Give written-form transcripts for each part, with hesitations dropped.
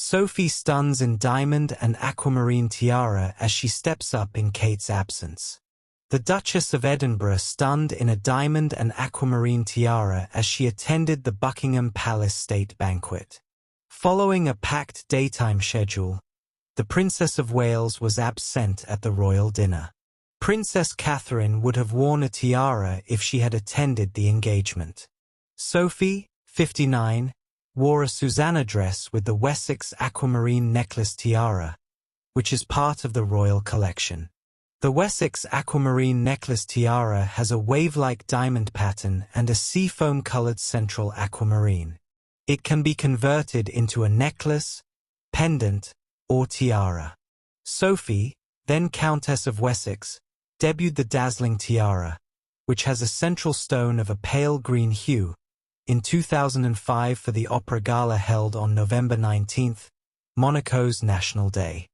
Sophie stuns in diamond and aquamarine tiara as she steps up in Kate's absence. The Duchess of Edinburgh stunned in a diamond and aquamarine tiara as she attended the Buckingham Palace state banquet. Following a packed daytime schedule, the Princess of Wales was absent at the royal dinner. Princess Catherine would have worn a tiara if she had attended the engagement. Sophie, 59, wore a Suzannah dress with the Wessex Aquamarine Necklace Tiara, which is part of the royal collection. The Wessex Aquamarine Necklace Tiara has a wave-like diamond pattern and a seafoam-coloured central aquamarine. It can be converted into a necklace, pendant, or tiara. Sophie, then Countess of Wessex, debuted the dazzling tiara, which has a central stone of a pale green hue, in 2005 for the opera gala held on November 19, Monaco's National Day.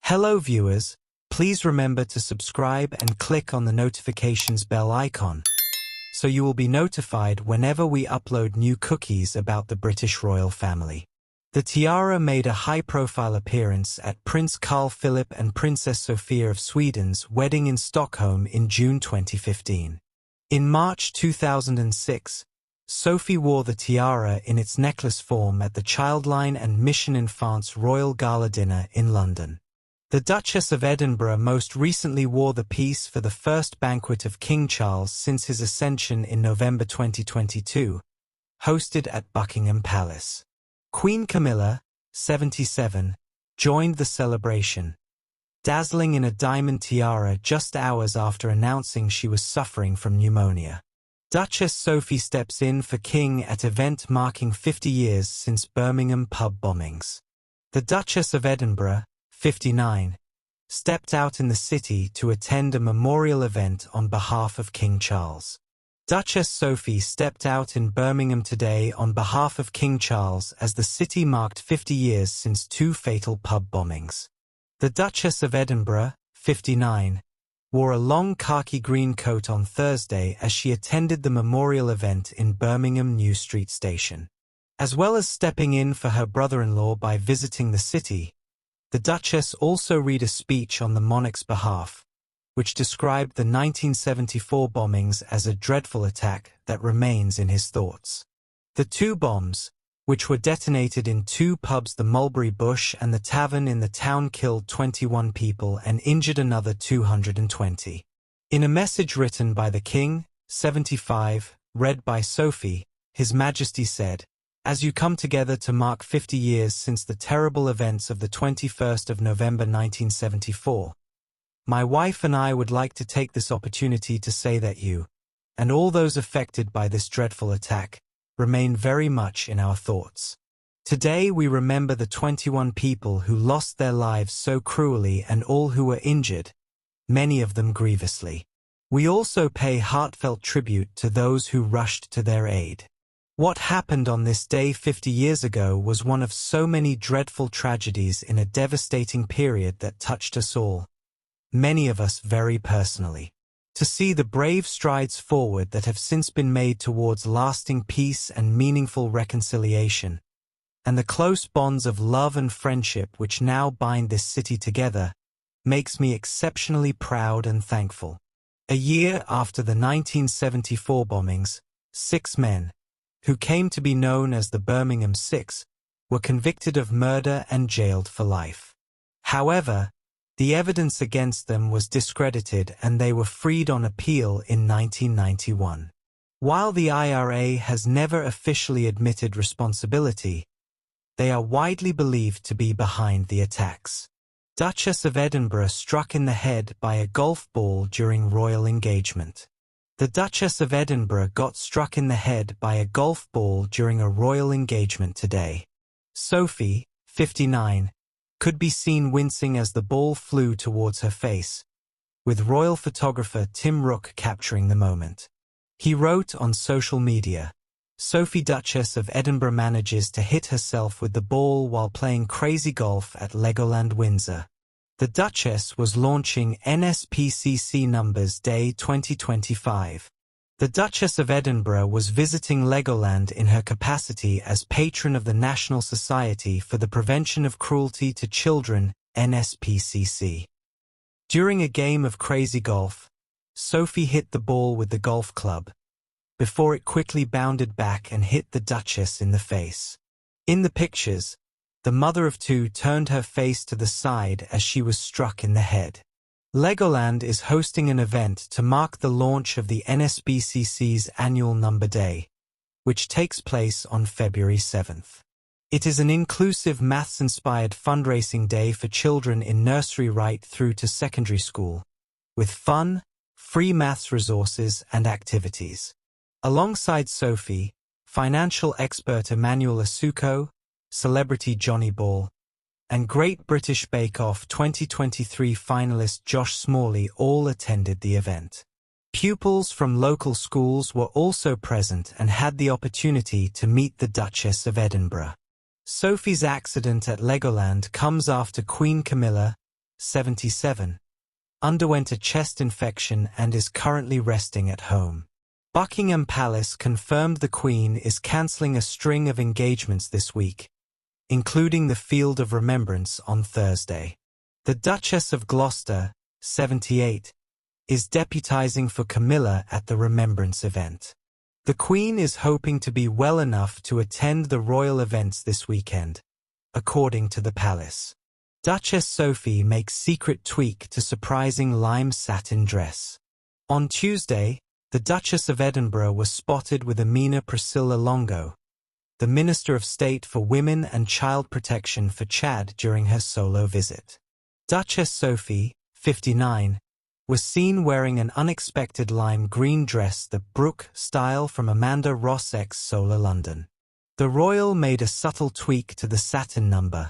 Hello viewers, please remember to subscribe and click on the notifications bell icon, so you will be notified whenever we upload new cookies about the British royal family. The tiara made a high-profile appearance at Prince Carl Philip and Princess Sophia of Sweden's wedding in Stockholm in June 2015. In March 2006, Sophie wore the tiara in its necklace form at the Childline and Mission Enfants Royal Gala dinner in London. The Duchess of Edinburgh most recently wore the piece for the first banquet of King Charles since his ascension in November 2022, hosted at Buckingham Palace. Queen Camilla, 77, joined the celebration, dazzling in a diamond tiara just hours after announcing she was suffering from pneumonia. Duchess Sophie steps in for King at event marking 50 years since Birmingham pub bombings. The Duchess of Edinburgh, 59, stepped out in the city to attend a memorial event on behalf of King Charles. Duchess Sophie stepped out in Birmingham today on behalf of King Charles as the city marked 50 years since two fatal pub bombings. The Duchess of Edinburgh, 59, wore a long khaki green coat on Thursday as she attended the memorial event in Birmingham New Street Station. As well as stepping in for her brother-in-law by visiting the city, the Duchess also read a speech on the monarch's behalf, which described the 1974 bombings as a dreadful attack that remains in his thoughts. The two bombs, which were detonated in two pubs, the Mulberry Bush and the Tavern in the town, killed 21 people and injured another 220. In a message written by the King, 75, read by Sophie, His Majesty said, "As you come together to mark 50 years since the terrible events of the 21st of November 1974, my wife and I would like to take this opportunity to say that you, and all those affected by this dreadful attack, remain very much in our thoughts. Today we remember the 21 people who lost their lives so cruelly and all who were injured, many of them grievously. We also pay heartfelt tribute to those who rushed to their aid. What happened on this day 50 years ago was one of so many dreadful tragedies in a devastating period that touched us all, many of us very personally. To see the brave strides forward that have since been made towards lasting peace and meaningful reconciliation, and the close bonds of love and friendship which now bind this city together, makes me exceptionally proud and thankful. A year after the 1974 bombings, 6 men, who came to be known as the Birmingham Six, were convicted of murder and jailed for life. However, the evidence against them was discredited and they were freed on appeal in 1991. While the IRA has never officially admitted responsibility, they are widely believed to be behind the attacks. Duchess of Edinburgh struck in the head by a golf ball during royal engagement. The Duchess of Edinburgh got struck in the head by a golf ball during a royal engagement today. Sophie, 59, could be seen wincing as the ball flew towards her face, with royal photographer Tim Rook capturing the moment. He wrote on social media, "Sophie Duchess of Edinburgh manages to hit herself with the ball while playing crazy golf at Legoland Windsor." The Duchess was launching NSPCC Numbers Day 2025, The Duchess of Edinburgh was visiting Legoland in her capacity as patron of the National Society for the Prevention of Cruelty to Children, NSPCC. During a game of crazy golf, Sophie hit the ball with the golf club, before it quickly bounded back and hit the Duchess in the face. In the pictures, the mother of two turned her face to the side as she was struck in the head. Legoland is hosting an event to mark the launch of the NSPCC's annual Number Day, which takes place on February 7th. It is an inclusive maths-inspired fundraising day for children in nursery right through to secondary school, with fun, free maths resources and activities. Alongside Sophie, financial expert Emmanuel Asuko, celebrity Johnny Ball, and Great British Bake Off 2023 finalist Josh Smalley all attended the event. Pupils from local schools were also present and had the opportunity to meet the Duchess of Edinburgh. Sophie's accident at Legoland comes after Queen Camilla, 77, underwent a chest infection and is currently resting at home. Buckingham Palace confirmed the Queen is cancelling a string of engagements this week, including the Field of Remembrance on Thursday. The Duchess of Gloucester, 78, is deputizing for Camilla at the Remembrance event. The Queen is hoping to be well enough to attend the royal events this weekend, according to the palace. Duchess Sophie makes secret tweak to surprising lime satin dress. On Tuesday, the Duchess of Edinburgh was spotted with Amina Priscilla Longo, the Minister of State for Women and Child Protection for Chad during her solo visit. Duchess Sophie, 59, was seen wearing an unexpected lime green dress, the Brooke style from Amanda Rossex's Solar London. The royal made a subtle tweak to the satin number,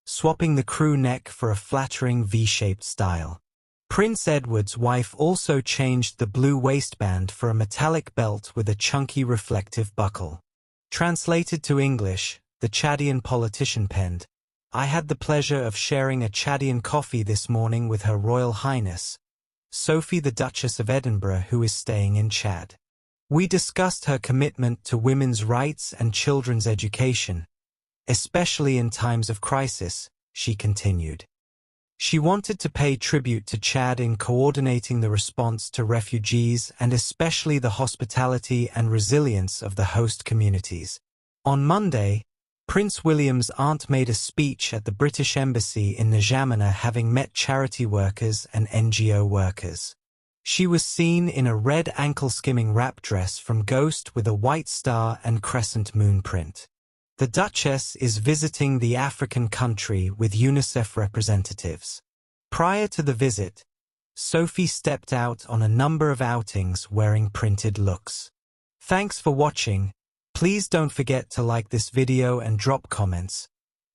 swapping the crew neck for a flattering V-shaped style. Prince Edward's wife also changed the blue waistband for a metallic belt with a chunky reflective buckle. Translated to English, the Chadian politician penned, "I had the pleasure of sharing a Chadian coffee this morning with Her Royal Highness, Sophie the Duchess of Edinburgh, who is staying in Chad. We discussed her commitment to women's rights and children's education, especially in times of crisis," she continued. She wanted to pay tribute to Chad in coordinating the response to refugees and especially the hospitality and resilience of the host communities. On Monday, Prince William's aunt made a speech at the British Embassy in N'Djamena, having met charity workers and NGO workers. She was seen in a red ankle-skimming wrap dress from Ghost with a white star and crescent moon print. The Duchess is visiting the African country with UNICEF representatives. Prior to the visit, Sophie stepped out on a number of outings wearing printed looks. Thanks for watching. Please don't forget to like this video and drop comments.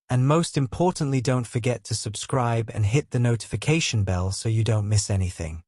And most importantly, don't forget to subscribe and hit the notification bell so you don't miss anything.